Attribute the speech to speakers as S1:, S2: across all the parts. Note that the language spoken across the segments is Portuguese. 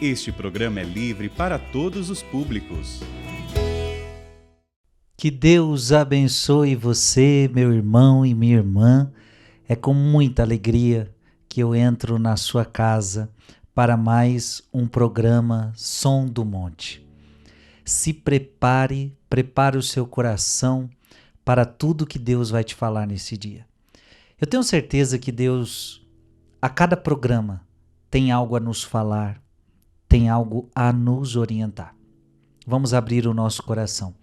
S1: Este programa é livre para todos os públicos.
S2: Que Deus abençoe você, meu irmão e minha irmã. É com muita alegria que eu entro na sua casa para mais um programa Som do Monte. Se prepare o seu coração para tudo que Deus vai te falar nesse dia. Eu tenho certeza que Deus, a cada programa, tem algo a nos falar, tem algo a nos orientar. Vamos abrir o nosso coração.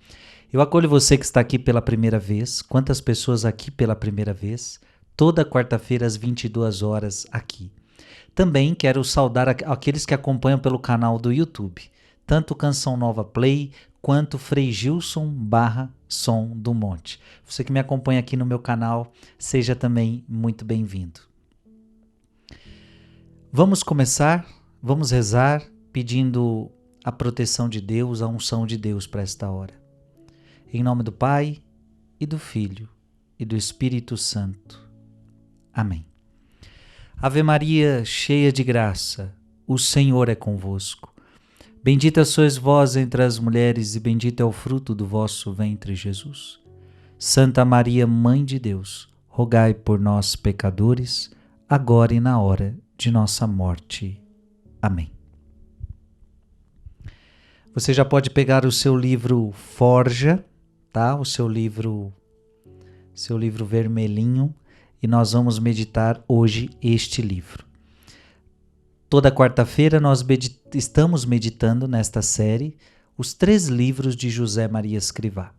S2: Eu acolho você que está aqui pela primeira vez. Quantas pessoas aqui pela primeira vez? Toda quarta-feira às 22 horas aqui. Também quero saudar aqueles que acompanham pelo canal do YouTube, tanto Canção Nova Play quanto Frei Gilson /Som do Monte. Você que me acompanha aqui no meu canal, seja também muito bem-vindo. Vamos começar, vamos rezar pedindo a proteção de Deus, a unção de Deus para esta hora. Em nome do Pai, e do Filho, e do Espírito Santo. Amém. Ave Maria, cheia de graça, o Senhor é convosco. Bendita sois vós entre as mulheres, e bendito é o fruto do vosso ventre, Jesus. Santa Maria, Mãe de Deus, rogai por nós, pecadores, agora e na hora de nossa morte. Amém. Você já pode pegar o seu livro Forja, tá? O seu livro vermelhinho, e nós vamos meditar hoje este livro. Toda quarta-feira nós estamos meditando nesta série os 3 livros de José Maria Escrivá: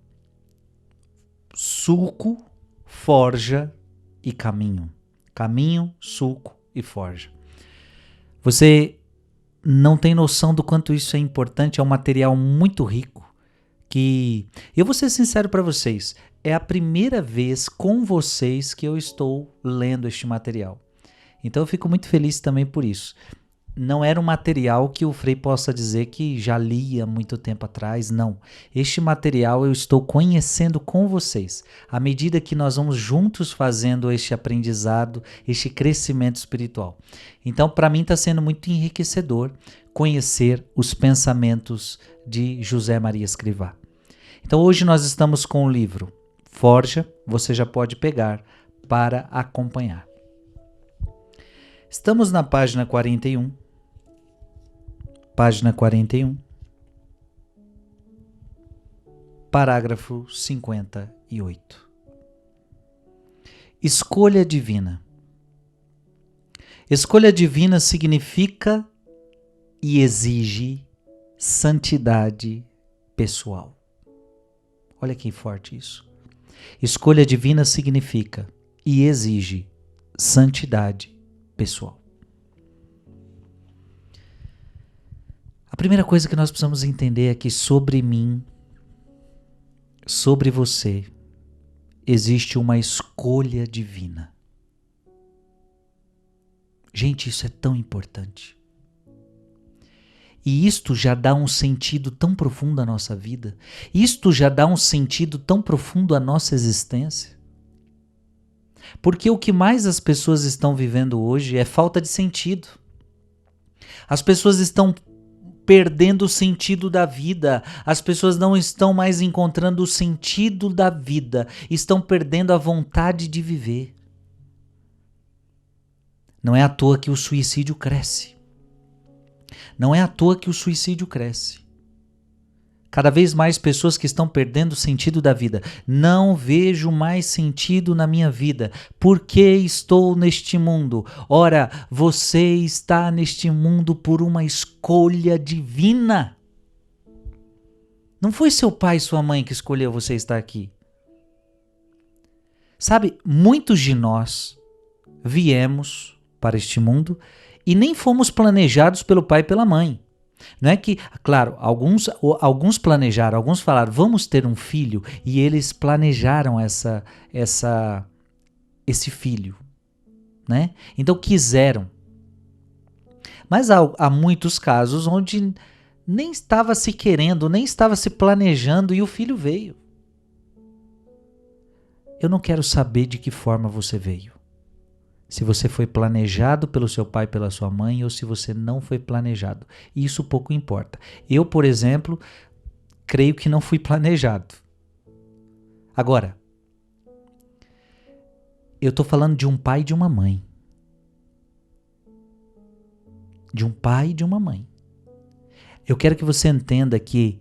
S2: Sulco, Forja e Caminho. Caminho, Sulco e Forja. Você não tem noção do quanto isso é importante, é um material muito rico que, eu vou ser sincero para vocês, é a primeira vez com vocês que eu estou lendo este material. Então eu fico muito feliz também por isso. Não era um material que o Frei possa dizer que já li há muito tempo atrás, não. Este material eu estou conhecendo com vocês, à medida que nós vamos juntos fazendo este aprendizado, este crescimento espiritual. Então, para mim está sendo muito enriquecedor conhecer os pensamentos de José Maria Escrivá. Então, hoje nós estamos com o livro Forja, você já pode pegar para acompanhar. Estamos na página 41. Página 41. Parágrafo 58. Escolha divina. Escolha divina significa e exige santidade pessoal. Olha que forte isso. Escolha divina significa e exige santidade pessoal. A primeira coisa que nós precisamos entender é que sobre mim, sobre você, existe uma escolha divina. Gente, isso é tão importante. E isto já dá um sentido tão profundo à nossa vida. Isto já dá um sentido tão profundo à nossa existência. Porque o que mais as pessoas estão vivendo hoje é falta de sentido. As pessoas estão perdendo o sentido da vida. As pessoas não estão mais encontrando o sentido da vida. Estão perdendo a vontade de viver. Não é à toa que o suicídio cresce. Não é à toa que o suicídio cresce. Cada vez mais pessoas que estão perdendo o sentido da vida. Não vejo mais sentido na minha vida. Por que estou neste mundo? Ora, você está neste mundo por uma escolha divina. Não foi seu pai e sua mãe que escolheu você estar aqui. Sabe, muitos de nós viemos para este mundo e nem fomos planejados pelo pai e pela mãe. Não é que, claro, alguns planejaram, alguns falaram, vamos ter um filho, e eles planejaram esse filho, né? Então quiseram. Mas há muitos casos onde nem estava se querendo, nem estava se planejando e o filho veio. Eu não quero saber de que forma você veio. Se você foi planejado pelo seu pai e pela sua mãe ou se você não foi planejado. Isso pouco importa. Eu, por exemplo, creio que não fui planejado. Agora, eu estou falando de um pai e de uma mãe. De um pai e de uma mãe. Eu quero que você entenda que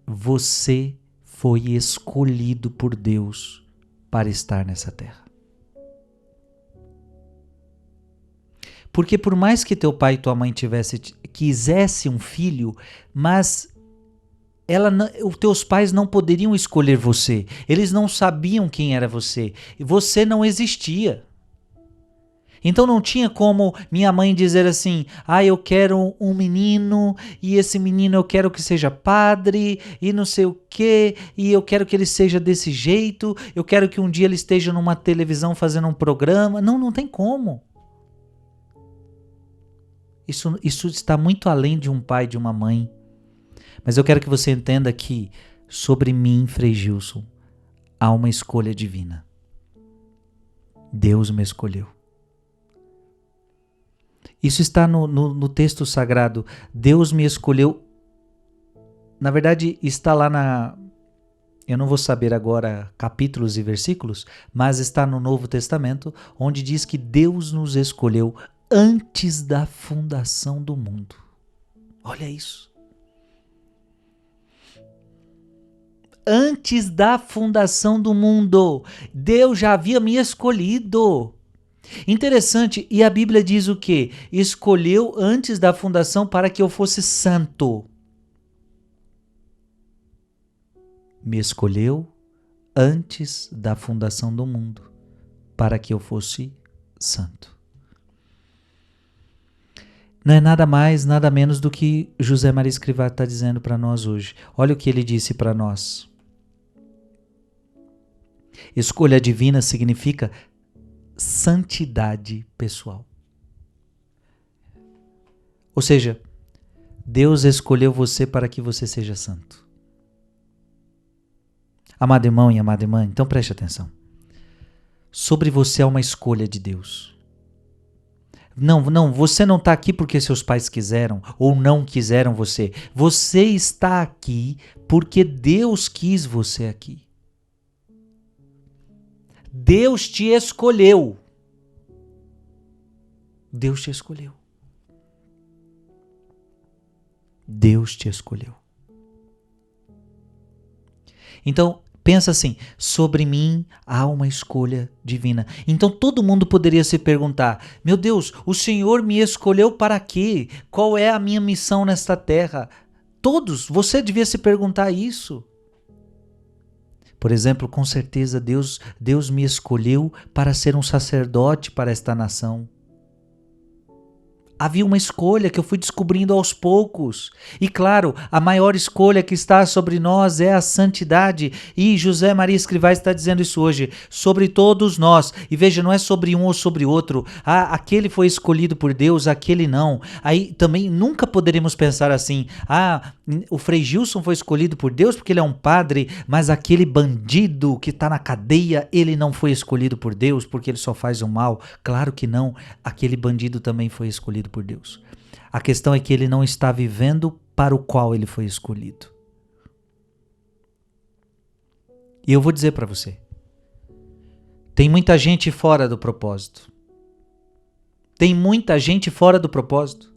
S2: você foi escolhido por Deus para estar nessa terra. Porque por mais que teu pai e tua mãe quisesse um filho, mas os teus pais não poderiam escolher você. Eles não sabiam quem era você. E você não existia. Então não tinha como minha mãe dizer assim, eu quero um menino, e esse menino eu quero que seja padre, e não sei o quê, e eu quero que ele seja desse jeito, eu quero que um dia ele esteja numa televisão fazendo um programa. Não tem como. Isso está muito além de um pai e de uma mãe. Mas eu quero que você entenda que sobre mim, Frei Gilson, há uma escolha divina. Deus me escolheu. Isso está no texto sagrado. Deus me escolheu. Na verdade, está lá eu não vou saber agora capítulos e versículos, mas está no Novo Testamento, onde diz que Deus nos escolheu antes da fundação do mundo. Olha isso. Antes da fundação do mundo, Deus já havia me escolhido. Interessante, e a Bíblia diz o quê? Escolheu antes da fundação para que eu fosse santo. Me escolheu antes da fundação do mundo para que eu fosse santo. Não é nada mais, nada menos do que José Maria Escrivá está dizendo para nós hoje. Olha o que ele disse para nós. Escolha divina significa santidade pessoal. Ou seja, Deus escolheu você para que você seja santo. Amado irmão e amada irmã, então preste atenção. Sobre você há uma escolha de Deus. Não, você não está aqui porque seus pais quiseram ou não quiseram você. Você está aqui porque Deus quis você aqui. Deus te escolheu. Deus te escolheu. Deus te escolheu. Então, pensa assim, sobre mim há uma escolha divina. Então todo mundo poderia se perguntar, meu Deus, o Senhor me escolheu para quê? Qual é a minha missão nesta terra? Todos, você devia se perguntar isso. Por exemplo, com certeza Deus me escolheu para ser um sacerdote para esta nação. Havia uma escolha que eu fui descobrindo aos poucos. E claro, a maior escolha que está sobre nós é a santidade. E José Maria Escrivá está dizendo isso hoje, sobre todos nós. E veja, não é sobre um ou sobre outro. Aquele foi escolhido por Deus, aquele não. Aí também nunca poderíamos pensar assim, o Frei Gilson foi escolhido por Deus porque ele é um padre, mas aquele bandido que está na cadeia, ele não foi escolhido por Deus porque ele só faz o mal. Claro que não, aquele bandido também foi escolhido por Deus. A questão é que ele não está vivendo para o qual ele foi escolhido. E eu vou dizer para você, tem muita gente fora do propósito. Tem muita gente fora do propósito.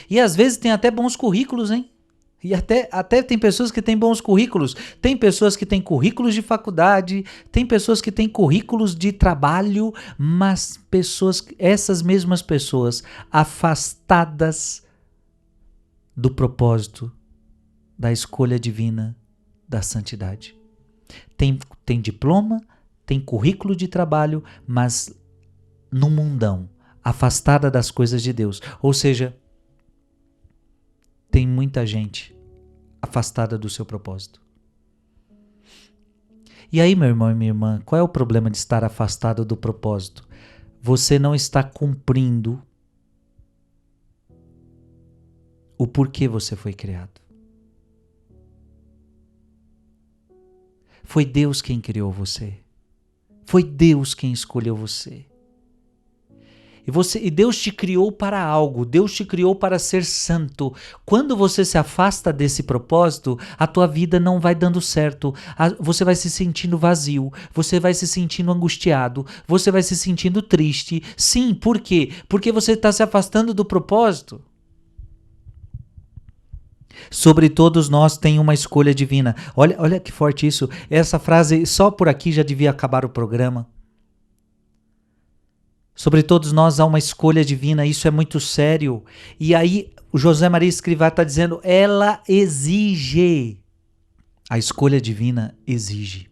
S2: E às vezes tem até bons currículos, hein? E até tem pessoas que têm bons currículos. Tem pessoas que têm currículos de faculdade, tem pessoas que têm currículos de trabalho, mas essas mesmas pessoas afastadas do propósito, da escolha divina, da santidade. Tem diploma, tem currículo de trabalho, mas no mundão, afastada das coisas de Deus. Ou seja, tem muita gente afastada do seu propósito. E aí, meu irmão e minha irmã, qual é o problema de estar afastado do propósito? Você não está cumprindo o porquê você foi criado. Foi Deus quem criou você. Foi Deus quem escolheu você. E Deus te criou para algo, Deus te criou para ser santo. Quando você se afasta desse propósito, a tua vida não vai dando certo. Você vai se sentindo vazio, você vai se sentindo angustiado, você vai se sentindo triste. Sim, por quê? Porque você está se afastando do propósito. Sobre todos nós tem uma escolha divina. Olha que forte isso. Essa frase, só por aqui já devia acabar o programa. Sobre todos nós há uma escolha divina, isso é muito sério. E aí o José Maria Escrivá está dizendo, ela exige. A escolha divina exige.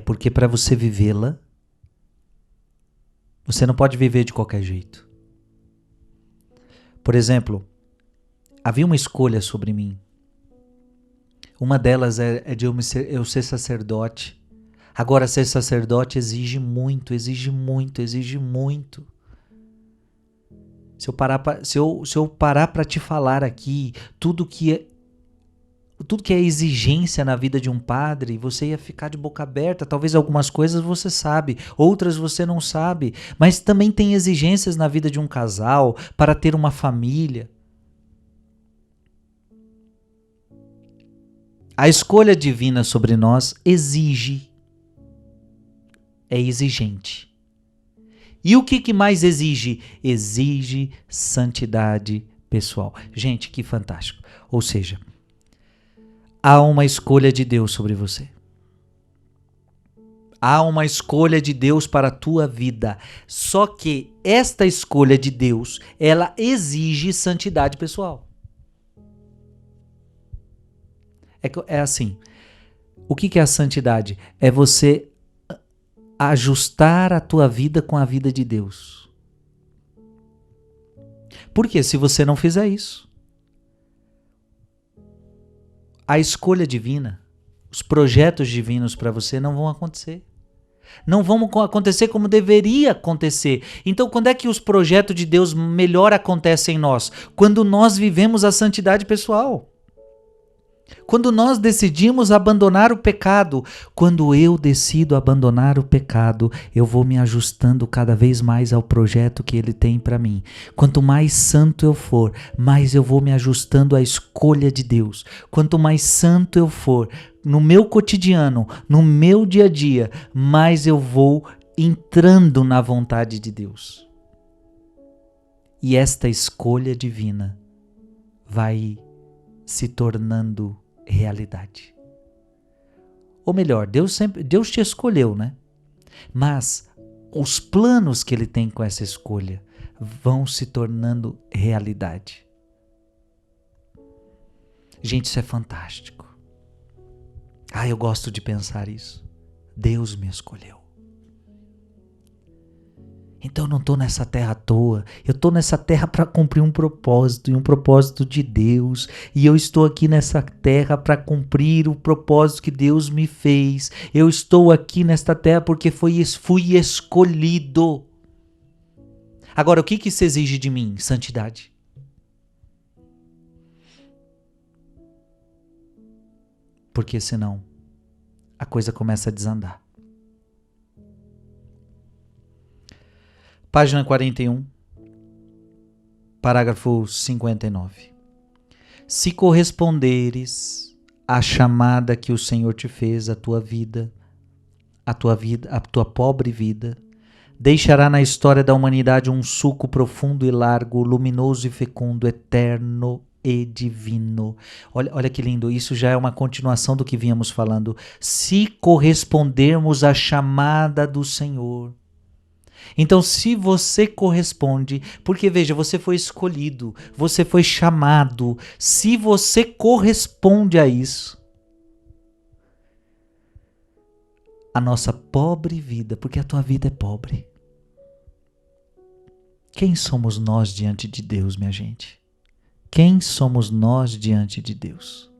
S2: Porque para você vivê-la, você não pode viver de qualquer jeito. Por exemplo, havia uma escolha sobre mim. Uma delas é de eu ser sacerdote. Agora, ser sacerdote exige muito, exige muito, exige muito. Se eu parar para te falar aqui tudo que é exigência na vida de um padre, você ia ficar de boca aberta. Talvez algumas coisas você sabe, outras você não sabe. Mas também tem exigências na vida de um casal para ter uma família. A escolha divina sobre nós exige. É exigente. E o que mais exige? Exige santidade pessoal. Gente, que fantástico. Ou seja, há uma escolha de Deus sobre você. Há uma escolha de Deus para a tua vida. Só que esta escolha de Deus, ela exige santidade pessoal. É assim. O que é a santidade? É você ajustar a tua vida com a vida de Deus. Porque se você não fizer isso, a escolha divina, os projetos divinos para você não vão acontecer. Não vão acontecer como deveria acontecer. Então, quando é que os projetos de Deus melhor acontecem em nós? Quando nós vivemos a santidade pessoal. Quando nós decidimos abandonar o pecado, quando eu decido abandonar o pecado, eu vou me ajustando cada vez mais ao projeto que Ele tem para mim. Quanto mais santo eu for, mais eu vou me ajustando à escolha de Deus. Quanto mais santo eu for, no meu cotidiano, no meu dia a dia, mais eu vou entrando na vontade de Deus. E esta escolha divina vai se tornando realidade. Ou melhor, Deus te escolheu, né? Mas os planos que Ele tem com essa escolha vão se tornando realidade. Gente, isso é fantástico. Eu gosto de pensar isso. Deus me escolheu. Então eu não estou nessa terra à toa, eu estou nessa terra para cumprir um propósito, e um propósito de Deus, e eu estou aqui nessa terra para cumprir o propósito que Deus me fez. Eu estou aqui nesta terra porque fui escolhido. Agora, o que isso exige de mim? Santidade. Porque senão a coisa começa a desandar. Página 41, parágrafo 59. Se corresponderes à chamada que o Senhor te fez, a tua pobre vida, deixará na história da humanidade um sulco profundo e largo, luminoso e fecundo, eterno e divino. Olha que lindo, isso já é uma continuação do que vínhamos falando. Se correspondermos à chamada do Senhor. Então, se você corresponde, porque veja, você foi escolhido, você foi chamado, se você corresponde a isso, a nossa pobre vida, porque a tua vida é pobre. Quem somos nós diante de Deus, minha gente? Quem somos nós diante de Deus?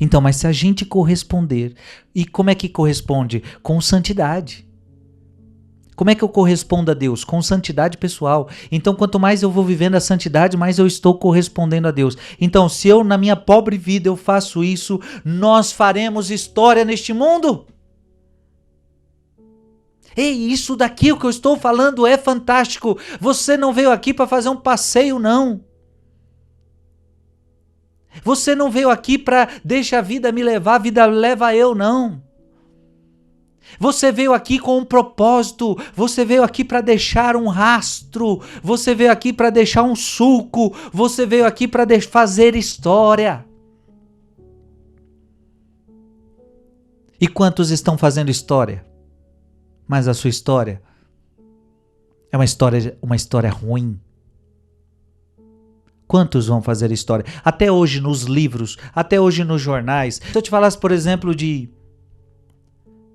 S2: Então, mas se a gente corresponder, e como é que corresponde? Com santidade. Como é que eu correspondo a Deus? Com santidade pessoal. Então, quanto mais eu vou vivendo a santidade, mais eu estou correspondendo a Deus. Então, se eu, na minha pobre vida, eu faço isso, nós faremos história neste mundo. Ei, isso daqui, o que eu estou falando é fantástico. Você não veio aqui para fazer um passeio, não. Você não veio aqui para deixa a vida me levar, a vida leva eu, não. Você veio aqui com um propósito, você veio aqui para deixar um rastro, você veio aqui para deixar um sulco, você veio aqui para fazer história. E quantos estão fazendo história? Mas a sua história é uma história ruim. Quantos vão fazer história? Até hoje nos livros, até hoje nos jornais. Se eu te falasse, por exemplo, de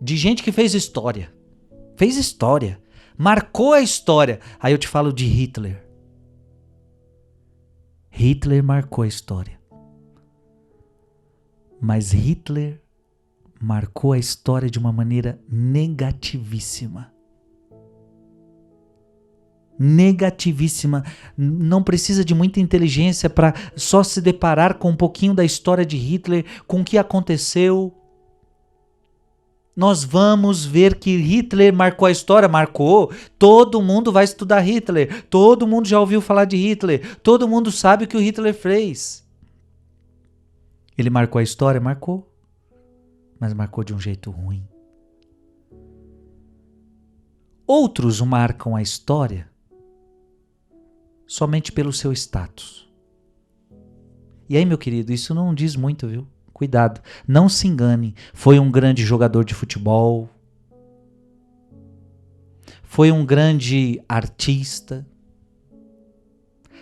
S2: gente que fez história, marcou a história. Aí eu te falo de Hitler. Hitler marcou a história. Mas Hitler marcou a história de uma maneira negativíssima. Negativíssima. Não precisa de muita inteligência para só se deparar com um pouquinho da história de Hitler, com o que aconteceu. Nós vamos ver que Hitler marcou a história, marcou. Todo mundo vai estudar Hitler, todo mundo já ouviu falar de Hitler, todo mundo sabe o que o Hitler fez. Ele marcou a história? Marcou. Mas marcou de um jeito ruim. Outros marcam a história somente pelo seu status. E aí, meu querido, isso não diz muito, viu? Cuidado, não se engane. Foi um grande jogador de futebol. Foi um grande artista.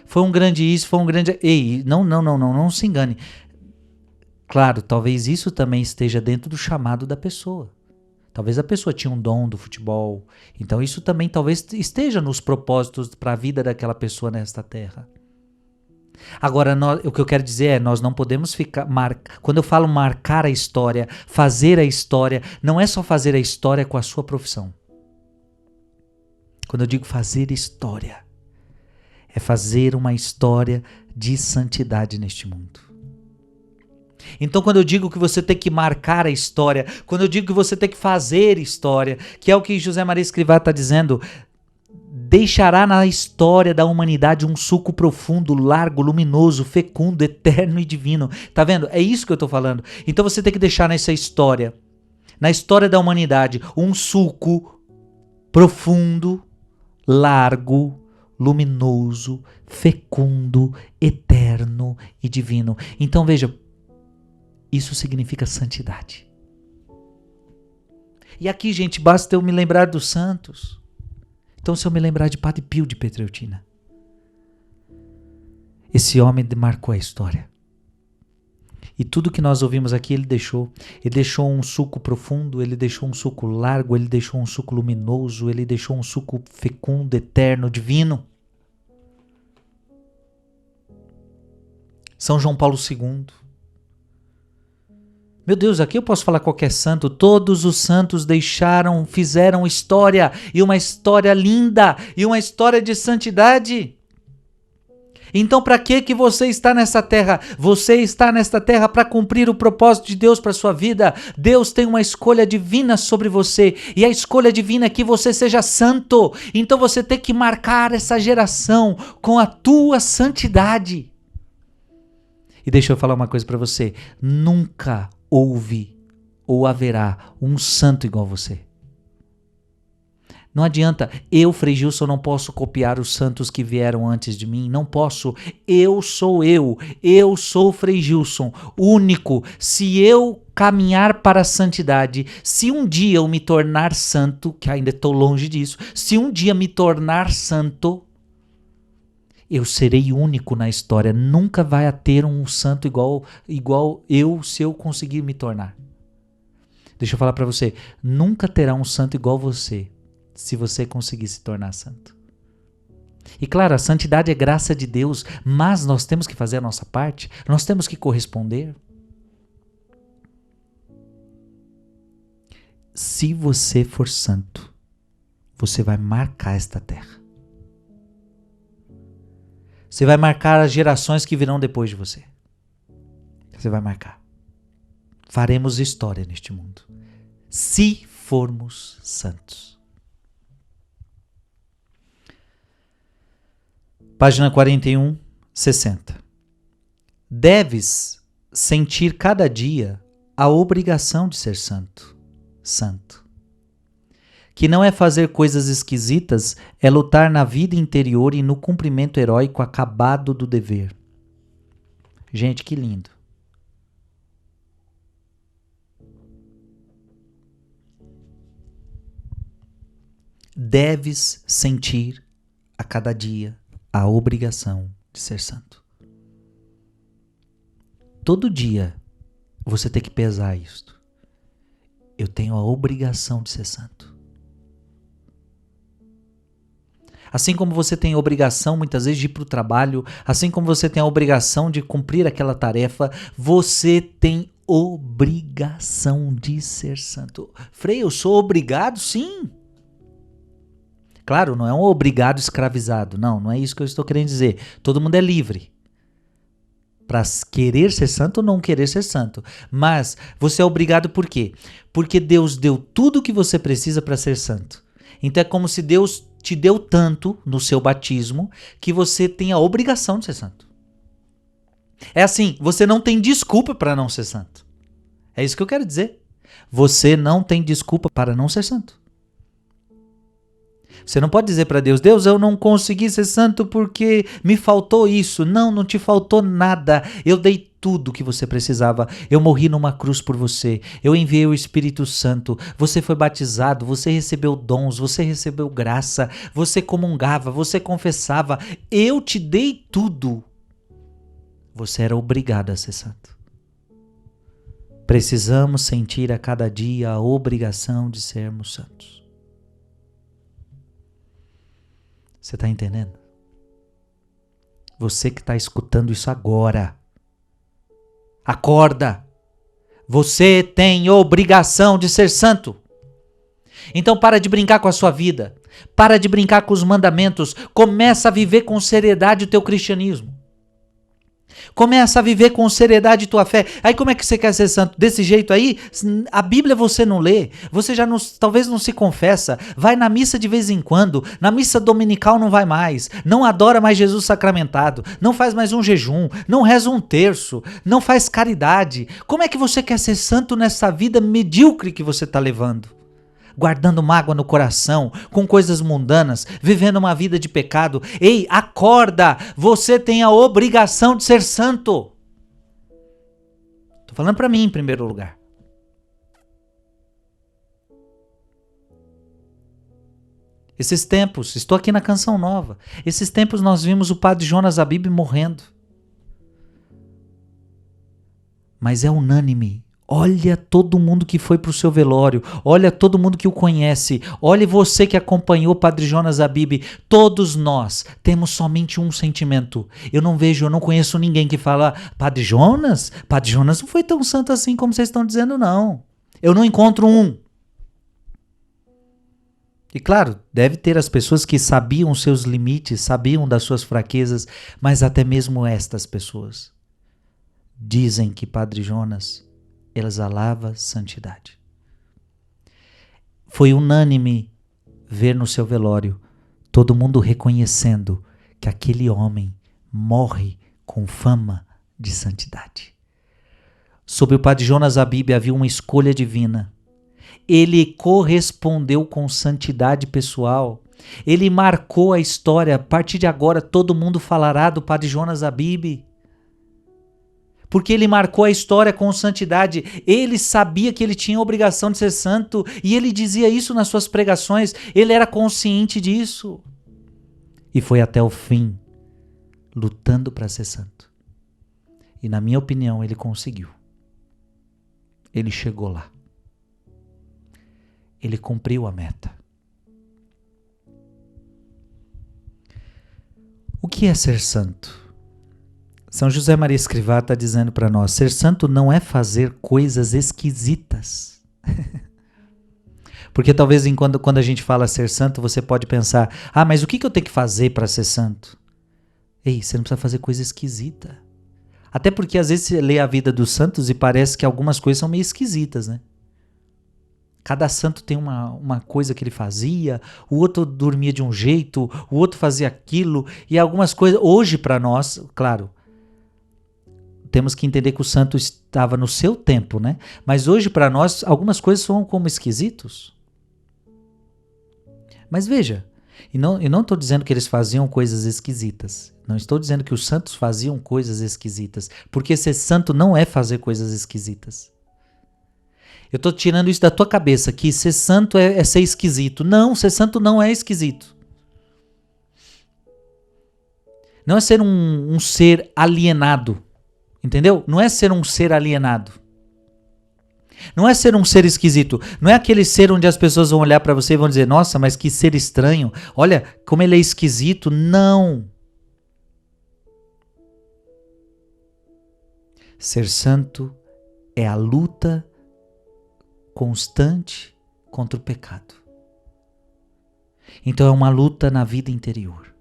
S2: Foi um grande isso, foi um grande... Ei, não se engane. Claro, talvez isso também esteja dentro do chamado da pessoa. Talvez a pessoa tinha um dom do futebol. Então isso também talvez esteja nos propósitos para a vida daquela pessoa nesta terra. Agora, o que eu quero dizer é, nós não podemos ficar... Quando eu falo marcar a história, fazer a história, não é só fazer a história com a sua profissão. Quando eu digo fazer história, é fazer uma história de santidade neste mundo. Então, quando eu digo que você tem que marcar a história, quando eu digo que você tem que fazer história, que é o que José Maria Escrivá está dizendo, deixará na história da humanidade um suco profundo, largo, luminoso, fecundo, eterno e divino. Tá vendo? É isso que eu estou falando. Então você tem que deixar nessa história, na história da humanidade, um suco profundo, largo, luminoso, fecundo, eterno e divino. Então veja, isso significa santidade. E aqui, gente, basta eu me lembrar dos santos. Então, se eu me lembrar de Padre Pio de Pietrelcina, esse homem marcou a história. E tudo que nós ouvimos aqui, ele deixou. Ele deixou um suco profundo, ele deixou um suco largo, ele deixou um suco luminoso, ele deixou um suco fecundo, eterno, divino. São João Paulo II. Meu Deus, aqui eu posso falar qualquer santo. Todos os santos fizeram história, e uma história linda, e uma história de santidade. Então, para que você está nessa terra? Você está nesta terra para cumprir o propósito de Deus para sua vida. Deus tem uma escolha divina sobre você, e a escolha divina é que você seja santo. Então, você tem que marcar essa geração com a tua santidade. E deixa eu falar uma coisa para você. Nunca houve ou haverá um santo igual a você. Não adianta, eu, Frei Gilson, não posso copiar os santos que vieram antes de mim, não posso. Eu sou Frei Gilson, único. Se eu caminhar para a santidade, se um dia eu me tornar santo, que ainda estou longe disso, se um dia me tornar santo, eu serei único na história. Nunca vai ter um santo igual eu, se eu conseguir me tornar. Deixa eu falar para você, nunca terá um santo igual você, se você conseguir se tornar santo. E claro, a santidade é graça de Deus, mas nós temos que fazer a nossa parte, nós temos que corresponder. Se você for santo, você vai marcar esta terra. Você vai marcar as gerações que virão depois de você. Você vai marcar. Faremos história neste mundo. Se formos santos. Página 41, 60. Deves sentir cada dia a obrigação de ser santo. Santo. Que não é fazer coisas esquisitas, é lutar na vida interior e no cumprimento heróico acabado do dever. Gente, que lindo. Deves sentir a cada dia a obrigação de ser santo. Todo dia você tem que pesar isto. Eu tenho a obrigação de ser santo. Assim como você tem a obrigação muitas vezes de ir para o trabalho, assim como você tem a obrigação de cumprir aquela tarefa, você tem obrigação de ser santo. Frei, eu sou obrigado? Sim. Claro, não é um obrigado escravizado. Não é isso que eu estou querendo dizer. Todo mundo é livre para querer ser santo ou não querer ser santo. Mas você é obrigado por quê? Porque Deus deu tudo o que você precisa para ser santo. Então é como se Deus te deu tanto no seu batismo que você tem a obrigação de ser santo. É assim, você não tem desculpa para não ser santo. É isso que eu quero dizer. Você não tem desculpa para não ser santo. Você não pode dizer para Deus, Deus, eu não consegui ser santo porque me faltou isso. Não te faltou nada. Eu dei tudo que você precisava. Eu morri numa cruz por você. Eu enviei o Espírito Santo. Você foi batizado, você recebeu dons, você recebeu graça, você comungava, você confessava. Eu te dei tudo. Você era obrigado a ser santo. Precisamos sentir a cada dia a obrigação de sermos santos. Você está entendendo? Você que está escutando isso agora. Acorda. Você tem obrigação de ser santo. Então para de brincar com a sua vida. Para de brincar com os mandamentos. Começa a viver com seriedade o teu cristianismo. Começa a viver com seriedade tua fé. Aí como é que você quer ser santo? Desse jeito aí? A Bíblia você não lê. Você já não, talvez não se confessa. Vai na missa de vez em quando. Na missa dominical não vai mais. Não adora mais Jesus sacramentado. Não faz mais um jejum. Não reza um terço. Não faz caridade. Como é que você quer ser santo nessa vida medíocre que você está levando? Guardando mágoa no coração, com coisas mundanas, vivendo uma vida de pecado. Ei, acorda! Você tem a obrigação de ser santo. Estou falando para mim em primeiro lugar. Esses tempos, estou aqui na Canção Nova, esses tempos nós vimos o padre Jonas Abib morrendo. Mas é unânime. Olha todo mundo que foi para o seu velório, olha todo mundo que o conhece, olha você que acompanhou o Padre Jonas Abib, todos nós temos somente um sentimento. Eu não conheço ninguém que fala, Padre Jonas não foi tão santo assim como vocês estão dizendo, não. Eu não encontro um. E claro, deve ter as pessoas que sabiam os seus limites, sabiam das suas fraquezas, mas até mesmo estas pessoas dizem que Padre Jonas exalava santidade. Foi unânime ver no seu velório todo mundo reconhecendo que aquele homem morre com fama de santidade. Sobre o Padre Jonas Abib havia uma escolha divina. Ele correspondeu com santidade pessoal. Ele marcou a história. A partir de agora todo mundo falará do Padre Jonas Abib. Porque ele marcou a história com santidade. Ele sabia que ele tinha a obrigação de ser santo e ele dizia isso nas suas pregações. Ele era consciente disso. E foi até o fim, lutando para ser santo. E na minha opinião, ele conseguiu. Ele chegou lá. Ele cumpriu a meta. O que é ser santo? São José Maria Escrivá está dizendo para nós, ser santo não é fazer coisas esquisitas. Porque talvez quando a gente fala ser santo, você pode pensar, mas o que eu tenho que fazer para ser santo? Ei, você não precisa fazer coisa esquisita. Até porque às vezes você lê a vida dos santos e parece que algumas coisas são meio esquisitas, né? Cada santo tem uma coisa que ele fazia, o outro dormia de um jeito, o outro fazia aquilo, e algumas coisas, hoje para nós, claro, temos que entender que o santo estava no seu tempo, né? Mas hoje para nós, algumas coisas são como esquisitos. Mas veja, eu não estou dizendo que eles faziam coisas esquisitas. Não estou dizendo que os santos faziam coisas esquisitas. Porque ser santo não é fazer coisas esquisitas. Eu estou tirando isso da tua cabeça, que ser santo é ser esquisito. Não, ser santo não é esquisito. Não é ser um ser alienado. Entendeu? Não é ser um ser alienado. Não é ser um ser esquisito. Não é aquele ser onde as pessoas vão olhar para você e vão dizer, nossa, mas que ser estranho. Olha como ele é esquisito. Não. Ser santo é a luta constante contra o pecado. Então é uma luta na vida interior.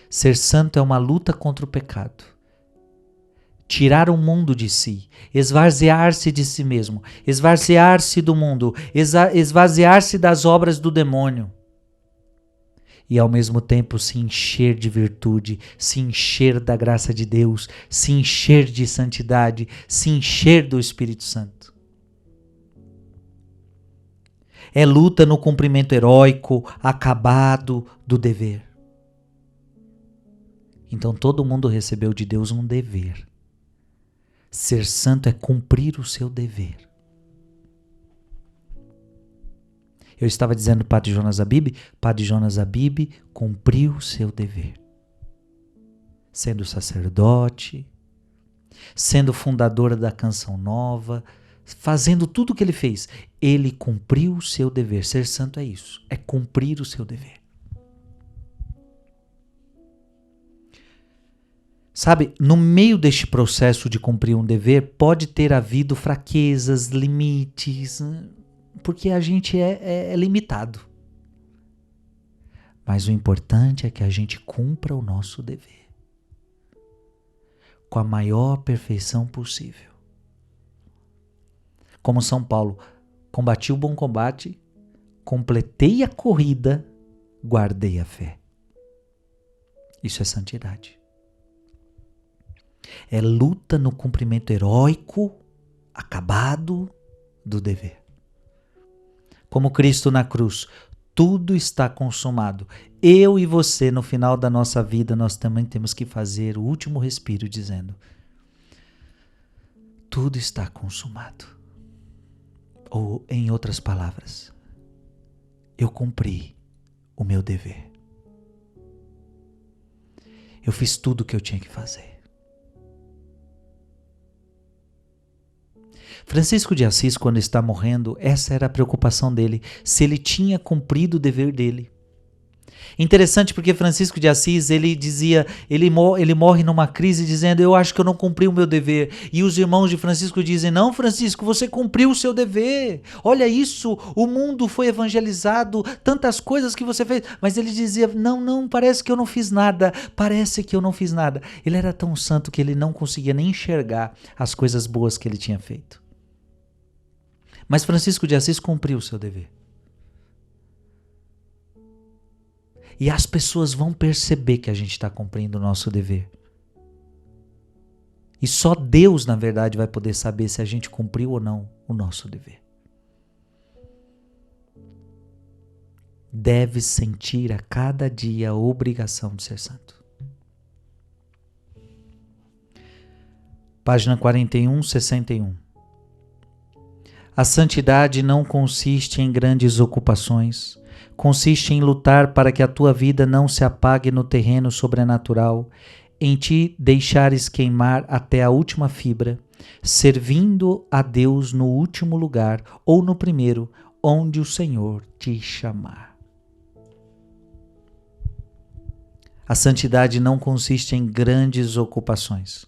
S2: Ser santo é uma luta contra o pecado. Tirar o mundo de si, esvaziar-se de si mesmo, esvaziar-se do mundo, esvaziar-se das obras do demônio. E ao mesmo tempo se encher de virtude, se encher da graça de Deus, se encher de santidade, se encher do Espírito Santo. É luta no cumprimento heróico, acabado do dever. Então todo mundo recebeu de Deus um dever. Ser santo é cumprir o seu dever. Eu estava dizendo Padre Jonas Abib cumpriu o seu dever. Sendo sacerdote, sendo fundadora da Canção Nova, fazendo tudo o que ele fez. Ele cumpriu o seu dever. Ser santo é isso, é cumprir o seu dever. Sabe, no meio deste processo de cumprir um dever, pode ter havido fraquezas, limites, porque a gente é limitado. Mas o importante é que a gente cumpra o nosso dever com a maior perfeição possível. Como São Paulo, combati o bom combate, completei a corrida, guardei a fé. Isso é santidade. É luta no cumprimento heróico, acabado do dever. Como Cristo na cruz, tudo está consumado. Eu e você, no final da nossa vida, nós também temos que fazer o último respiro dizendo, tudo está consumado. Ou, em outras palavras, eu cumpri o meu dever. Eu fiz tudo o que eu tinha que fazer. Francisco de Assis, quando está morrendo, essa era a preocupação dele, se ele tinha cumprido o dever dele. Interessante porque Francisco de Assis, ele dizia, ele morre numa crise dizendo, eu acho que eu não cumpri o meu dever. E os irmãos de Francisco dizem, não, Francisco, você cumpriu o seu dever. Olha isso, o mundo foi evangelizado, tantas coisas que você fez. Mas ele dizia, não, parece que eu não fiz nada, parece que eu não fiz nada. Ele era tão santo que ele não conseguia nem enxergar as coisas boas que ele tinha feito. Mas Francisco de Assis cumpriu o seu dever. E as pessoas vão perceber que a gente está cumprindo o nosso dever. E só Deus, na verdade, vai poder saber se a gente cumpriu ou não o nosso dever. Deve sentir a cada dia a obrigação de ser santo. Página 41, 61. A santidade não consiste em grandes ocupações, consiste em lutar para que a tua vida não se apague no terreno sobrenatural, em te deixares queimar até a última fibra, servindo a Deus no último lugar ou no primeiro, onde o Senhor te chamar. A santidade não consiste em grandes ocupações.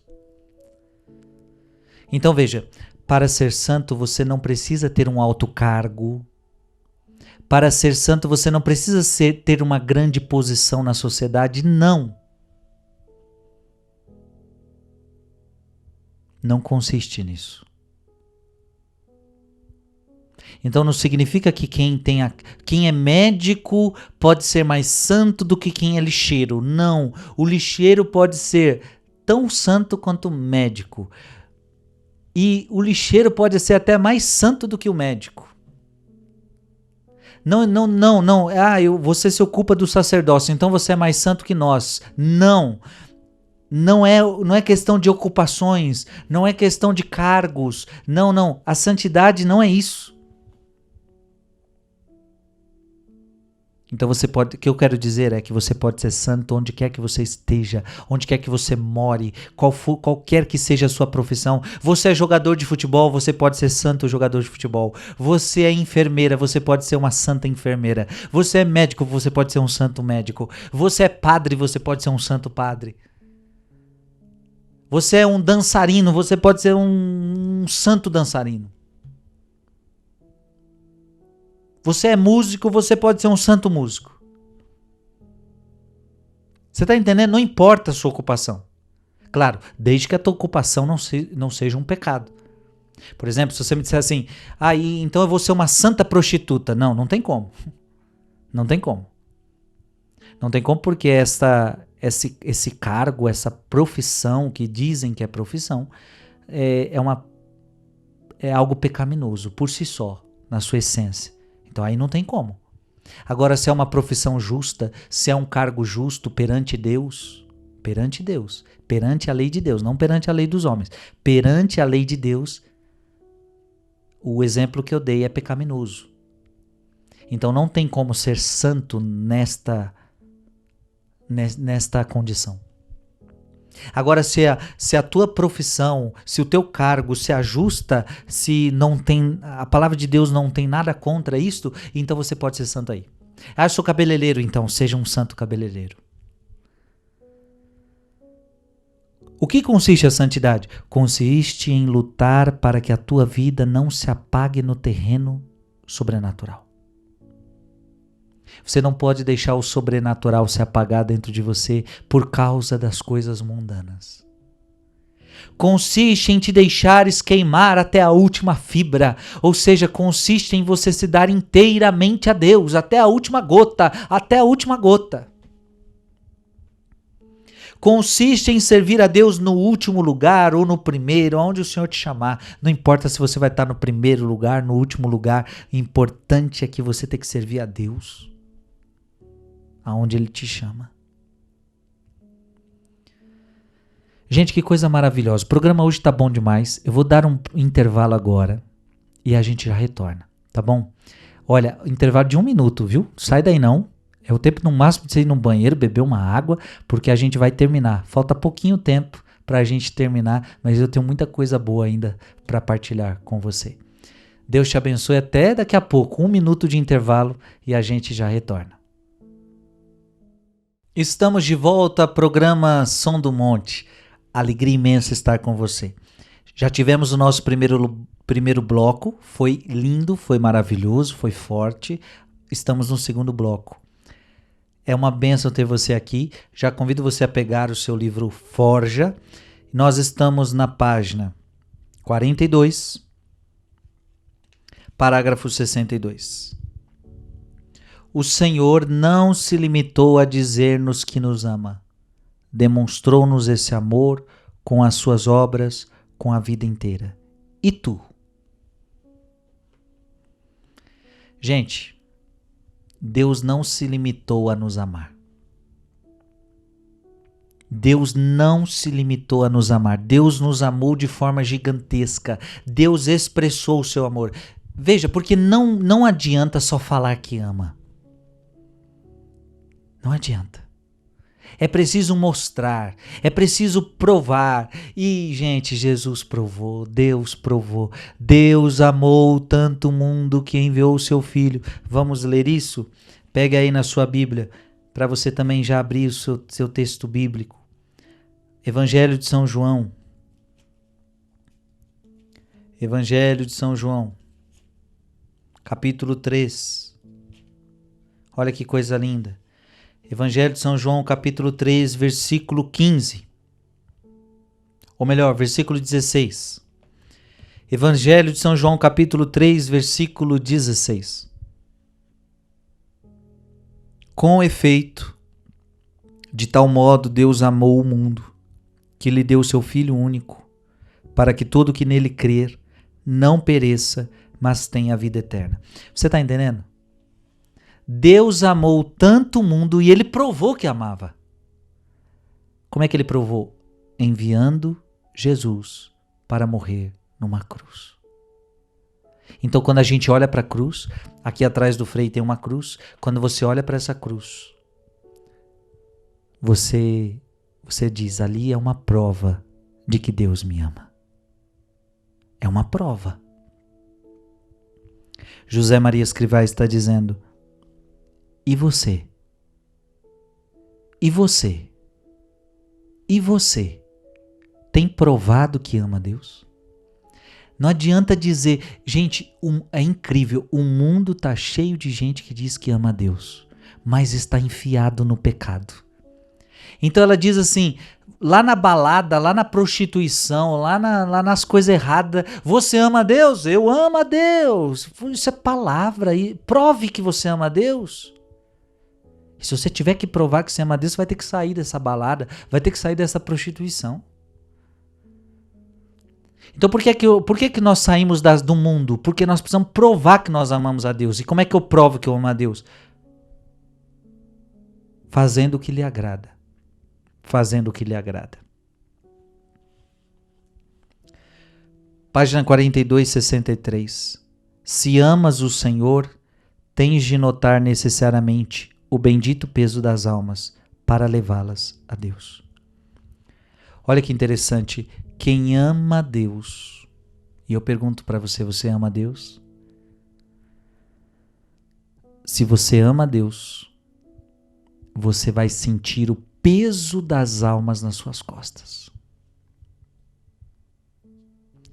S2: Então veja, para ser santo, você não precisa ter um alto cargo. Para ser santo, você não precisa ter uma grande posição na sociedade. Não. Não consiste nisso. Então não significa que quem é médico pode ser mais santo do que quem é lixeiro. Não, o lixeiro pode ser tão santo quanto o médico. E o lixeiro pode ser até mais santo do que o médico. Não. Você se ocupa do sacerdócio, então você é mais santo que nós. Não. Não é questão de ocupações, não é questão de cargos. Não. A santidade não é isso. Então o que eu quero dizer é que você pode ser santo onde quer que você esteja, onde quer que você more, qualquer que seja a sua profissão. Você é jogador de futebol, você pode ser santo jogador de futebol. Você é enfermeira, você pode ser uma santa enfermeira. Você é médico, você pode ser um santo médico. Você é padre, você pode ser um santo padre. Você é um dançarino, você pode ser um santo dançarino. Você é músico, você pode ser um santo músico. Você está entendendo? Não importa a sua ocupação. Claro, desde que a tua ocupação não seja um pecado. Por exemplo, se você me disser assim, então eu vou ser uma santa prostituta. Não tem como. Não tem como. Não tem como porque esse cargo, essa profissão que dizem que é profissão, é algo pecaminoso por si só, na sua essência. Então aí não tem como. Agora, se é uma profissão justa, se é um cargo justo perante Deus, perante a lei de Deus, não perante a lei dos homens, perante a lei de Deus, o exemplo que eu dei é pecaminoso. Então não tem como ser santo nesta condição. Agora, se a tua profissão, se o teu cargo se ajusta, se não tem, a palavra de Deus não tem nada contra isto, então você pode ser santo aí. Eu sou cabeleireiro, então seja um santo cabeleireiro. O que consiste a santidade? Consiste em lutar para que a tua vida não se apague no terreno sobrenatural. Você não pode deixar o sobrenatural se apagar dentro de você por causa das coisas mundanas. Consiste em te deixares queimar até a última fibra, ou seja, consiste em você se dar inteiramente a Deus, até a última gota, Consiste em servir a Deus no último lugar ou no primeiro, onde o Senhor te chamar. Não importa se você vai estar no primeiro lugar, no último lugar, o importante é que você tem que servir a Deus aonde Ele te chama. Gente, que coisa maravilhosa. O programa hoje tá bom demais. Eu vou dar um intervalo agora e a gente já retorna, tá bom? Olha, intervalo de 1 minuto, viu? Sai daí não. É o tempo no máximo de você ir no banheiro, beber uma água, porque a gente vai terminar. Falta pouquinho tempo pra gente terminar, mas eu tenho muita coisa boa ainda para partilhar com você. Deus te abençoe até daqui a pouco. 1 minuto de intervalo e a gente já retorna. Estamos de volta ao programa Som do Monte. Alegria imensa estar com você. Já tivemos o nosso primeiro bloco. Foi lindo, foi maravilhoso, foi forte. Estamos no segundo bloco. É uma bênção ter você aqui. Já convido você a pegar o seu livro Forja. Nós estamos na página 42, parágrafo 62. O Senhor não se limitou a dizer-nos que nos ama. Demonstrou-nos esse amor com as suas obras, com a vida inteira. E tu? Gente, Deus não se limitou a nos amar. Deus não se limitou a nos amar. Deus nos amou de forma gigantesca. Deus expressou o seu amor. Veja, porque não adianta só falar que ama. Não adianta. É preciso mostrar, é preciso provar. E, gente, Jesus provou, Deus provou. Deus amou tanto o mundo que enviou o seu Filho. Vamos ler isso? Pega aí na sua Bíblia, para você também já abrir o seu texto bíblico. Evangelho de São João. Evangelho de São João, capítulo 3. Olha que coisa linda. Evangelho de São João, capítulo 3, versículo 15. Ou melhor, versículo 16. Evangelho de São João, capítulo 3, versículo 16. Com efeito, de tal modo Deus amou o mundo, que lhe deu seu Filho único, para que todo que nele crer não pereça, mas tenha a vida eterna. Você está entendendo? Deus amou tanto o mundo e ele provou que amava. Como é que ele provou? Enviando Jesus para morrer numa cruz. Então, quando a gente olha para a cruz, aqui atrás do Frei tem uma cruz. Quando você olha para essa cruz, você diz, ali é uma prova de que Deus me ama. É uma prova. José Maria Escrivá está dizendo, e você? E você? E você? Tem provado que ama Deus? Não adianta dizer, gente, é incrível, o mundo está cheio de gente que diz que ama Deus, mas está enfiado no pecado. Então ela diz assim, lá na balada, lá na prostituição, lá nas coisas erradas, você ama a Deus? Eu amo a Deus. Isso é palavra, prove que você ama a Deus. E se você tiver que provar que você ama a Deus, você vai ter que sair dessa balada, vai ter que sair dessa prostituição. Então por que nós saímos do mundo? Porque nós precisamos provar que nós amamos a Deus. E como é que eu provo que eu amo a Deus? Fazendo o que lhe agrada. Fazendo o que lhe agrada. Página 42, 63. Se amas o Senhor, tens de notar necessariamente o bendito peso das almas para levá-las a Deus. Olha que interessante. Quem ama a Deus, e eu pergunto para você, você ama a Deus? Se você ama a Deus, você vai sentir o peso das almas nas suas costas.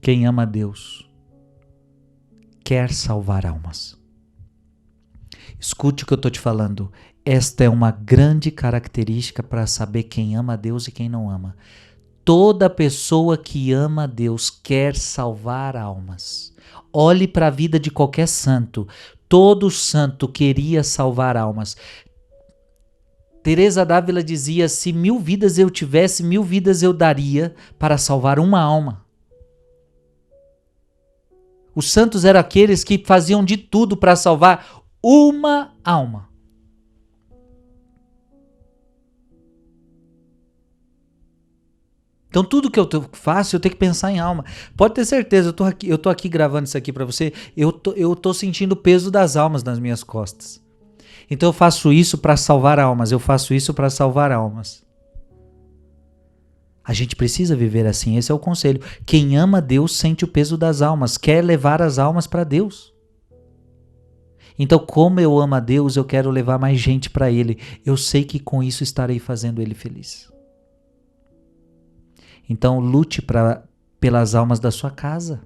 S2: Quem ama a Deus quer salvar almas. Escute o que eu estou te falando. Esta é uma grande característica para saber quem ama a Deus e quem não ama. Toda pessoa que ama a Deus quer salvar almas. Olhe para a vida de qualquer santo. Todo santo queria salvar almas. Teresa d'Ávila dizia, se 1000 vidas eu tivesse, 1000 vidas eu daria para salvar uma alma. Os santos eram aqueles que faziam de tudo para salvar uma alma. Então tudo que eu faço, eu tenho que pensar em alma. Pode ter certeza, eu tô aqui gravando isso aqui para você, eu tô sentindo o peso das almas nas minhas costas. Então eu faço isso para salvar almas, eu faço isso para salvar almas. A gente precisa viver assim, esse é o conselho. Quem ama Deus sente o peso das almas, quer levar as almas para Deus. Então, como eu amo a Deus, eu quero levar mais gente para Ele. Eu sei que com isso estarei fazendo Ele feliz. Então, lute pelas almas da sua casa.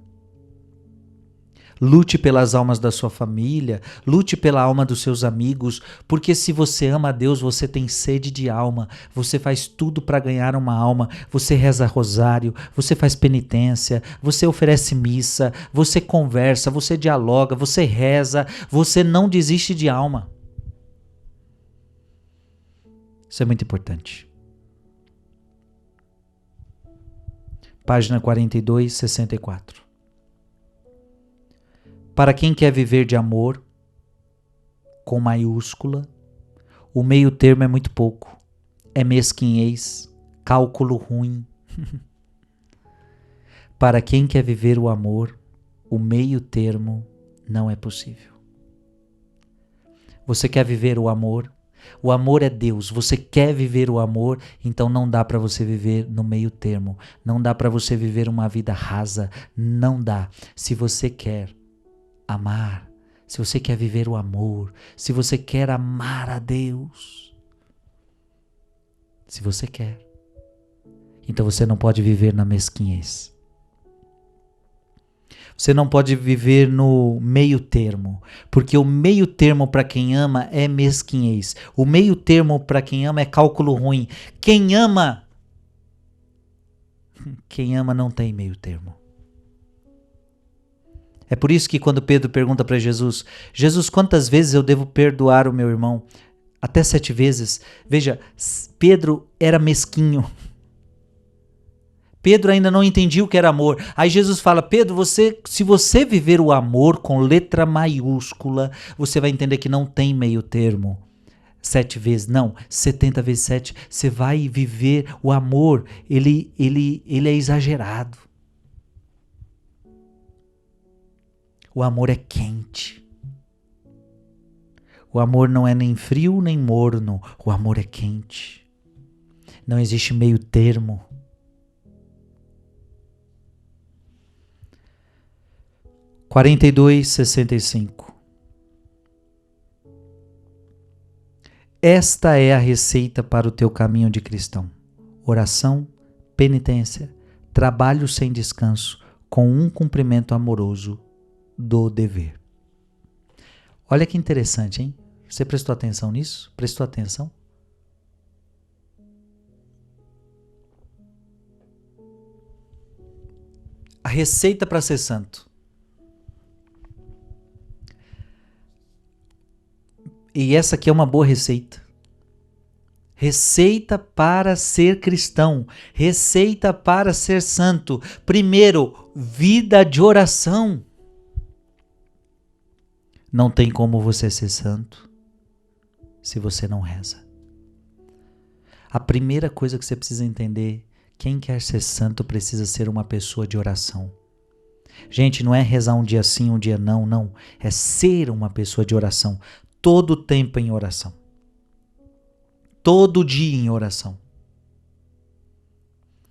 S2: Lute pelas almas da sua família. Lute pela alma dos seus amigos. Porque se você ama a Deus, você tem sede de alma. Você faz tudo para ganhar uma alma. Você reza rosário. Você faz penitência. Você oferece missa. Você conversa. Você dialoga. Você reza. Você não desiste de alma. Isso é muito importante. Página 42, 64. Para quem quer viver de amor, com maiúscula, o meio termo é muito pouco. É mesquinhez, cálculo ruim. Para quem quer viver o amor, o meio termo não é possível. Você quer viver o amor? O amor é Deus. Você quer viver o amor, então não dá para você viver no meio termo. Não dá para você viver uma vida rasa. Não dá. Se você quer amar, se você quer viver o amor, se você quer amar a Deus, se você quer, então você não pode viver na mesquinhez. Você não pode viver no meio termo, porque o meio termo para quem ama é mesquinhez. O meio termo para quem ama é cálculo ruim. Quem ama não tem meio termo. É por isso que quando Pedro pergunta para Jesus, Jesus, quantas vezes eu devo perdoar o meu irmão? Até 7 vezes. Veja, Pedro era mesquinho. Pedro ainda não entendia o que era amor. Aí Jesus fala, Pedro, se você viver o amor com letra maiúscula, você vai entender que não tem meio termo. 7 vezes, não, 70 vezes 7. Você vai viver o amor, ele é exagerado. O amor é quente. O amor não é nem frio nem morno. O amor é quente. Não existe meio termo. – 42:65. Esta é a receita para o teu caminho de cristão. Oração, penitência, trabalho sem descanso, com um cumprimento amoroso do dever. Olha que interessante, hein? Você prestou atenção nisso? Prestou atenção? A receita para ser santo. E essa aqui é uma boa receita. Receita para ser cristão. Receita para ser santo. Primeiro, vida de oração. Não tem como você ser santo se você não reza. A primeira coisa que você precisa entender, quem quer ser santo precisa ser uma pessoa de oração. Gente, não é rezar um dia sim, um dia não, não. É ser uma pessoa de oração. Todo tempo em oração. Todo dia em oração.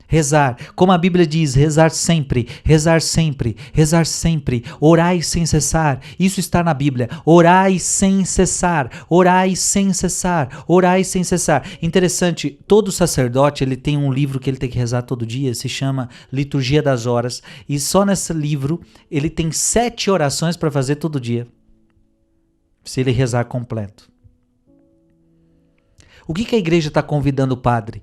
S2: Rezar, como a Bíblia diz, rezar sempre, rezar sempre, rezar sempre, orai sem cessar. Isso está na Bíblia. Orai sem cessar, orai sem cessar, orai sem cessar. Interessante, todo sacerdote ele tem um livro que ele tem que rezar todo dia, se chama Liturgia das Horas. E só nesse livro ele tem 7 orações para fazer todo dia. Se ele rezar completo. O que a igreja está convidando o padre?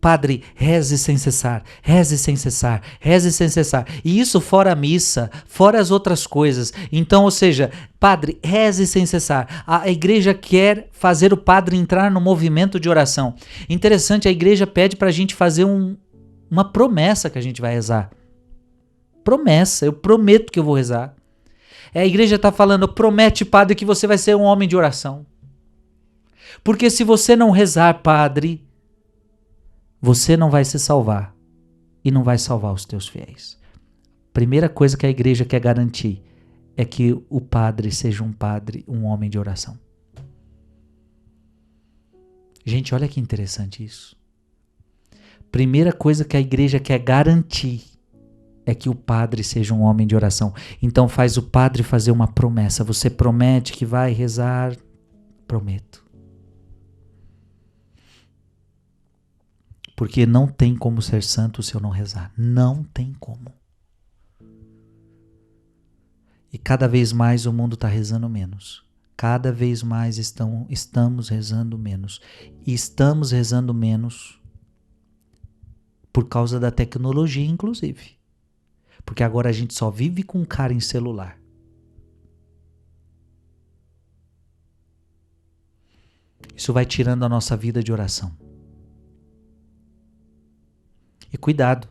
S2: Padre, reze sem cessar, reze sem cessar, reze sem cessar. E isso fora a missa, fora as outras coisas. Então, ou seja, padre, reze sem cessar. A igreja quer fazer o padre entrar no movimento de oração. Interessante, a igreja pede para a gente fazer uma promessa que a gente vai rezar. Promessa, eu prometo que eu vou rezar. A igreja está falando, promete, padre, que você vai ser um homem de oração. Porque se você não rezar, padre, você não vai se salvar e não vai salvar os teus fiéis. Primeira coisa que a igreja quer garantir é que o padre seja um homem de oração. Gente, olha que interessante isso. Primeira coisa que a igreja quer garantir é que o padre seja um homem de oração. Então faz o padre fazer uma promessa. Você promete que vai rezar? Prometo. Porque não tem como ser santo se eu não rezar. Não tem como. E cada vez mais o mundo está rezando menos. Cada vez mais estamos rezando menos. E estamos rezando menos por causa da tecnologia, inclusive. Porque agora a gente só vive com cara em celular. Isso vai tirando a nossa vida de oração. E cuidado.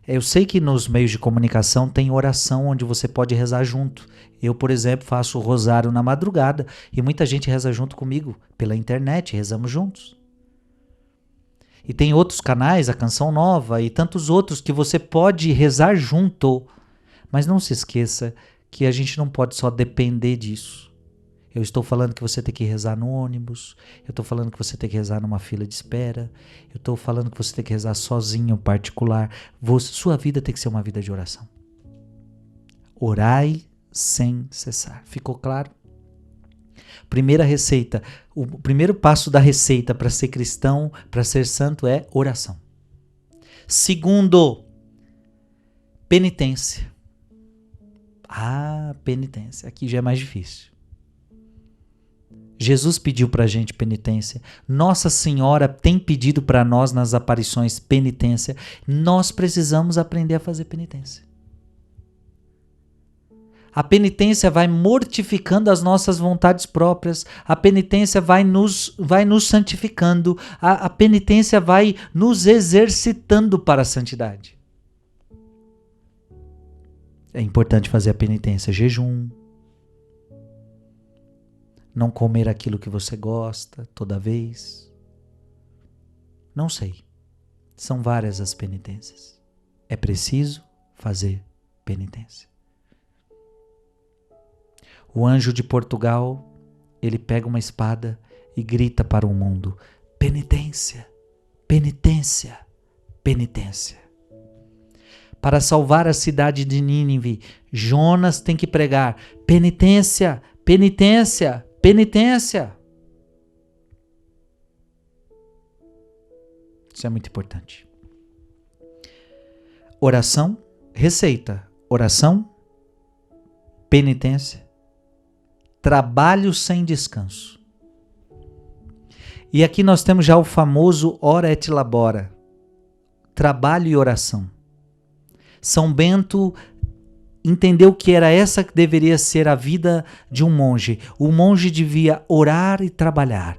S2: Eu sei que nos meios de comunicação tem oração onde você pode rezar junto. Eu, por exemplo, faço o rosário na madrugada e muita gente reza junto comigo pela internet, rezamos juntos. E tem outros canais, a Canção Nova e tantos outros que você pode rezar junto. Mas não se esqueça que a gente não pode só depender disso. Eu estou falando que você tem que rezar no ônibus, eu estou falando que você tem que rezar numa fila de espera, eu estou falando que você tem que rezar sozinho, particular. Sua vida tem que ser uma vida de oração. Orai sem cessar. Ficou claro? Primeira receita, o primeiro passo da receita para ser cristão, para ser santo é oração. Segundo, penitência. Penitência. Aqui já é mais difícil. Jesus pediu para a gente penitência. Nossa Senhora tem pedido para nós nas aparições penitência. Nós precisamos aprender a fazer penitência. A penitência vai mortificando as nossas vontades próprias. A penitência vai nos santificando. A penitência vai nos exercitando para a santidade. É importante fazer a penitência, jejum. Não comer aquilo que você gosta toda vez. Não sei. São várias as penitências. É preciso fazer penitência. O anjo de Portugal, ele pega uma espada e grita para o mundo: penitência, penitência, penitência. Para salvar a cidade de Nínive, Jonas tem que pregar: penitência, penitência, penitência. Isso é muito importante. Oração, receita, oração, penitência, trabalho sem descanso. E aqui nós temos já o famoso ora et labora, trabalho e oração. São Bento entendeu que era essa que deveria ser a vida de um monge. O monge devia orar e trabalhar,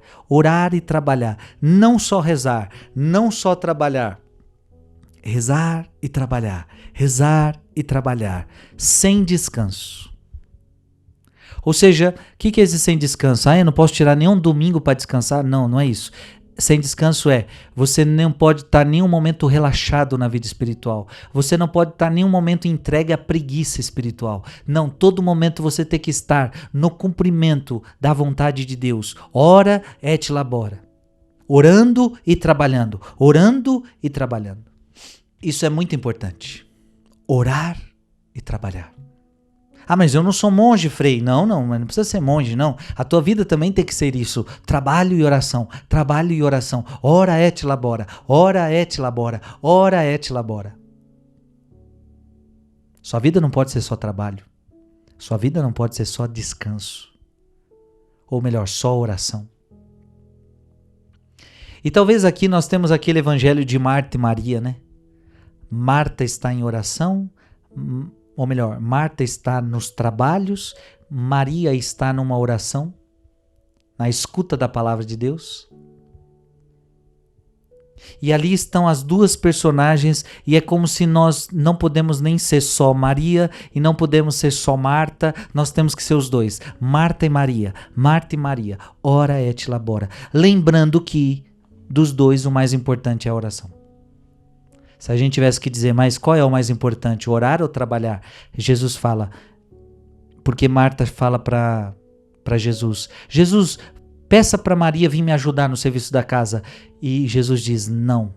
S2: não só rezar, não só trabalhar. Rezar e trabalhar, sem descanso. Ou seja, o que é esse sem descanso? Eu não posso tirar nenhum domingo para descansar? Não, não é isso. Sem descanso você não pode estar em nenhum momento relaxado na vida espiritual. Você não pode estar em nenhum momento entregue à preguiça espiritual. Não, todo momento você tem que estar no cumprimento da vontade de Deus. Ora et labora. Orando e trabalhando. Orando e trabalhando. Isso é muito importante. Orar e trabalhar. Mas eu não sou monge, Frei. Não, mas não precisa ser monge, não. A tua vida também tem que ser isso. Trabalho e oração, trabalho e oração. Ora et labora, ora et labora, ora et labora. Sua vida não pode ser só trabalho. Sua vida não pode ser só descanso. Ou melhor, só oração. E talvez aqui nós temos aquele evangelho de Marta e Maria, né? Marta está em oração, ou melhor, Marta está nos trabalhos, Maria está numa oração, na escuta da palavra de Deus. E ali estão as duas personagens, e é como se nós não podemos nem ser só Maria e não podemos ser só Marta, nós temos que ser os dois, Marta e Maria, ora et labora. Lembrando que dos dois o mais importante é a oração. Se a gente tivesse que dizer, mas qual é o mais importante, orar ou trabalhar? Jesus fala, porque Marta fala para Jesus, Jesus, peça para Maria vir me ajudar no serviço da casa. E Jesus diz, não.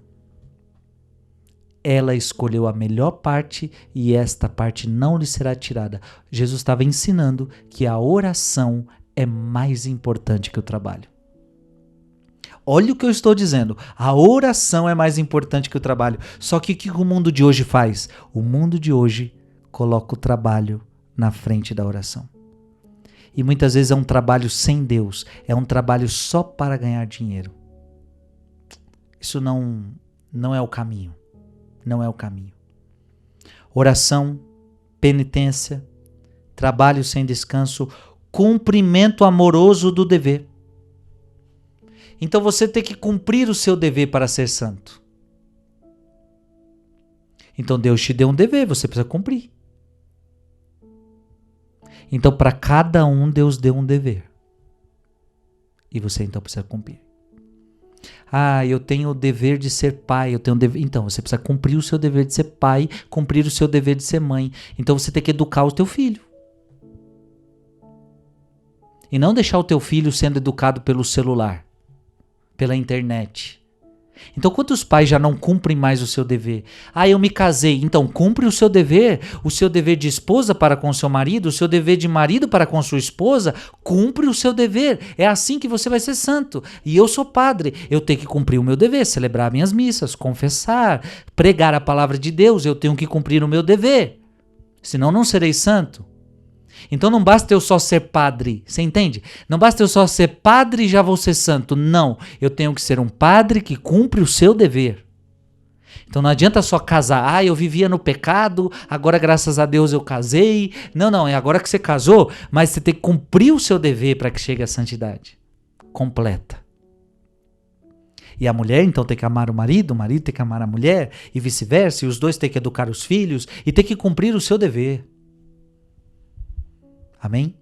S2: Ela escolheu a melhor parte e esta parte não lhe será tirada. Jesus estava ensinando que a oração é mais importante que o trabalho. Olha o que eu estou dizendo. A oração é mais importante que o trabalho. Só que o que o mundo de hoje faz? O mundo de hoje coloca o trabalho na frente da oração. E muitas vezes é um trabalho sem Deus. É um trabalho só para ganhar dinheiro. Isso não é o caminho. Não é o caminho. Oração, penitência, trabalho sem descanso, cumprimento amoroso do dever. Então você tem que cumprir o seu dever para ser santo. Então Deus te deu um dever, você precisa cumprir. Então para cada um Deus deu um dever. E você então precisa cumprir. Eu tenho o dever de ser pai, então você precisa cumprir o seu dever de ser pai, cumprir o seu dever de ser mãe. Então você tem que educar o teu filho. E não deixar o teu filho sendo educado pelo celular, pela internet. Então quantos pais já não cumprem mais o seu dever? Eu me casei, então cumpre o seu dever de esposa para com seu marido, o seu dever de marido para com sua esposa, cumpre o seu dever, é assim que você vai ser santo. E eu sou padre, eu tenho que cumprir o meu dever, celebrar minhas missas, confessar, pregar a palavra de Deus, eu tenho que cumprir o meu dever, senão não serei santo. Então não basta eu só ser padre, você entende? Não basta eu só ser padre e já vou ser santo. Não, eu tenho que ser um padre que cumpre o seu dever. Então não adianta só casar. Eu vivia no pecado, agora graças a Deus eu casei. Não, é agora que você casou, mas você tem que cumprir o seu dever para que chegue à santidade completa. E a mulher então tem que amar o marido tem que amar a mulher e vice-versa, e os dois têm que educar os filhos e tem que cumprir o seu dever. Amém?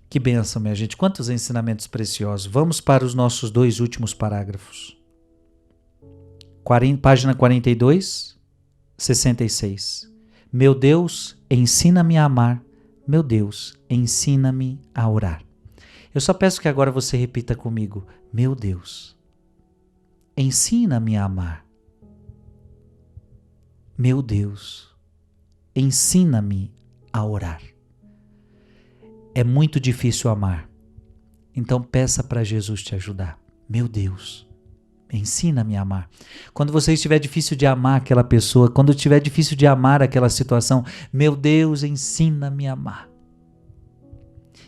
S2: Que bênção, minha gente. Quantos ensinamentos preciosos. Vamos para os nossos 2 últimos parágrafos. Página 42, 66. Meu Deus, ensina-me a amar. Meu Deus, ensina-me a orar. Eu só peço que agora você repita comigo. Meu Deus, ensina-me a amar. Meu Deus, ensina-me a orar. É muito difícil amar. Então peça para Jesus te ajudar. Meu Deus, ensina-me a amar. Quando você estiver difícil de amar aquela pessoa, quando estiver difícil de amar aquela situação, meu Deus, ensina-me a amar.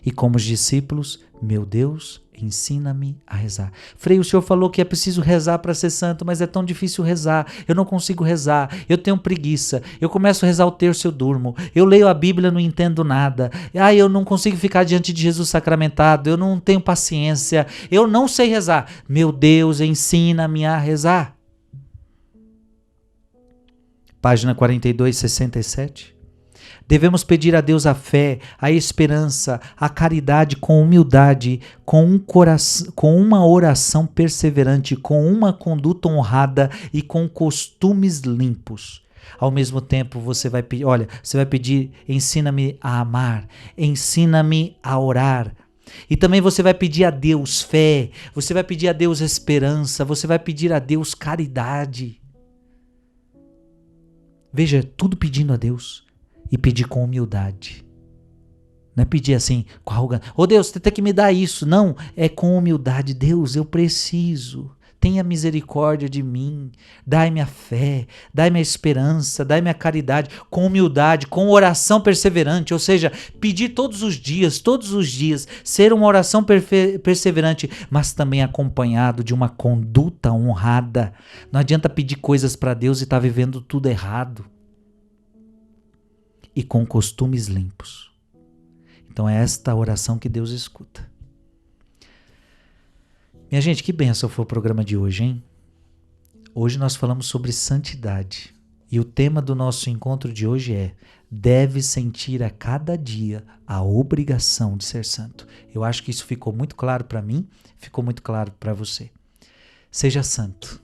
S2: E como os discípulos, meu Deus, ensina-me a rezar. Frei, o senhor falou que é preciso rezar para ser santo, mas é tão difícil rezar. Eu não consigo rezar, eu tenho preguiça. Eu começo a rezar o terço, eu durmo. Eu leio a Bíblia, não entendo nada. Eu não consigo ficar diante de Jesus sacramentado. Eu não tenho paciência. Eu não sei rezar. Meu Deus, ensina-me a rezar. Página 42, 67. Devemos pedir a Deus a fé, a esperança, a caridade com humildade, com uma oração perseverante, com uma conduta honrada e com costumes limpos. Ao mesmo tempo, você vai pedir, ensina-me a amar, ensina-me a orar. E também você vai pedir a Deus fé, você vai pedir a Deus esperança, você vai pedir a Deus caridade. Veja, tudo pedindo a Deus. E pedir com humildade. Não é pedir assim, com arrogância. Deus, você tem que me dar isso. Não, é com humildade. Deus, eu preciso. Tenha misericórdia de mim. Dai-me a fé, dai-me a esperança, dai-me a caridade. Com humildade, com oração perseverante. Ou seja, pedir todos os dias. Ser uma oração perseverante, mas também acompanhado de uma conduta honrada. Não adianta pedir coisas para Deus e estar vivendo tudo errado. E com costumes limpos. Então é esta oração que Deus escuta. Minha gente, que bênção foi o programa de hoje, hein? Hoje nós falamos sobre santidade. E o tema do nosso encontro de hoje é: deve sentir a cada dia a obrigação de ser santo. Eu acho que isso ficou muito claro para mim, ficou muito claro para você. Seja santo.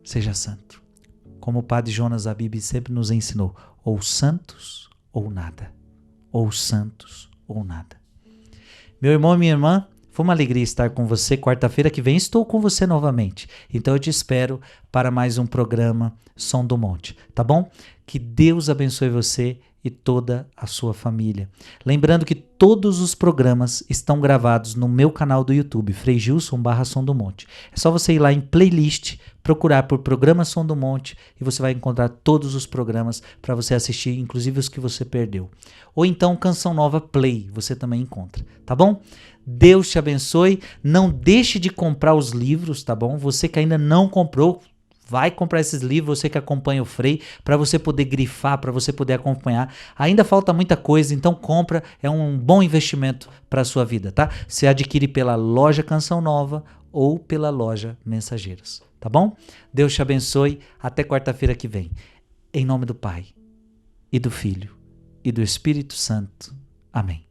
S2: Seja santo. Como o padre Jonas Abib sempre nos ensinou, ou santos ou nada. Ou santos ou nada. Meu irmão e minha irmã, foi uma alegria estar com você. Quarta-feira que vem estou com você novamente. Então eu te espero para mais um programa Som do Monte, tá bom? Que Deus abençoe você e toda a sua família. Lembrando que todos os programas estão gravados no meu canal do YouTube, Frei Gilson /Som do Monte. É só você ir lá em playlist, procurar por Programa Som do Monte e você vai encontrar todos os programas para você assistir, inclusive os que você perdeu. Ou então Canção Nova Play, você também encontra, tá bom? Deus te abençoe. Não deixe de comprar os livros, tá bom? Você que ainda não comprou, vai comprar esses livros, você que acompanha o Frei, para você poder grifar, para você poder acompanhar. Ainda falta muita coisa, então compra, é um bom investimento para a sua vida, tá? Você adquire pela loja Canção Nova ou pela loja Mensageiros, tá bom? Deus te abençoe, até quarta-feira que vem. Em nome do Pai, e do Filho, e do Espírito Santo. Amém.